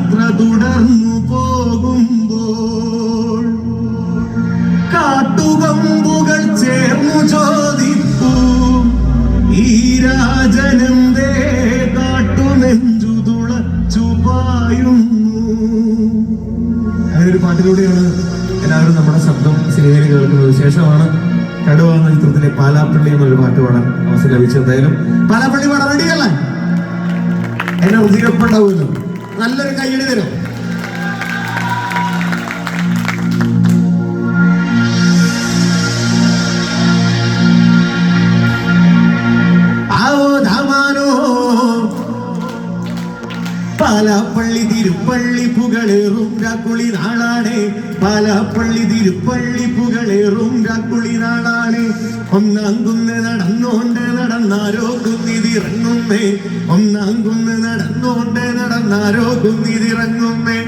യാത്ര തുടർന്നു പോകുമ്പോൾ കാട്ടുകമ്പുകൾ ചേർന്നു ചോദിപ്പൂ ഈ രാജനന്തേ കാട്ടുനെഞ്ചു തുളച്ചു പായുന്നു. അങ്ങനെ ഒരു പാട്ടിലൂടെയാണ് എല്ലാവരും നമ്മുടെ ശബ്ദം സിനിമയിൽ കേൾക്കുന്നത്. ശേഷമാണ് കടുവ എന്ന ചിത്രത്തിലെ പാലാപ്പള്ളി എന്നൊരു പാട്ട് പാടാൻ അവസരം ലഭിച്ചത്. എന്തായാലും പാലാപ്പള്ളി പാടാൻ റെഡിയല്ലേ? എന്നെ ഉദിരപ്പുണ്ടാവുമല്ലോ. നല്ലൊരു കയ്യടി തരും. പാലാപ്പള്ളി തിരുപ്പള്ളി പുകളേറും രാക്കുളി നാളാണ്. പാലാപ്പള്ളി തിരുപ്പള്ളി പുകളേറും രാക്കുളി നാളാണ്. ഒന്നാം കുന്ന് നടന്നോണ്ട് നടന്നാരോ കുന്നിതിറങ്ങുന്നേ. ഒന്നാം കുന്ന് നടന്നോണ്ട് നടന്നാരോ കുന്നിതിറങ്ങുന്നേ.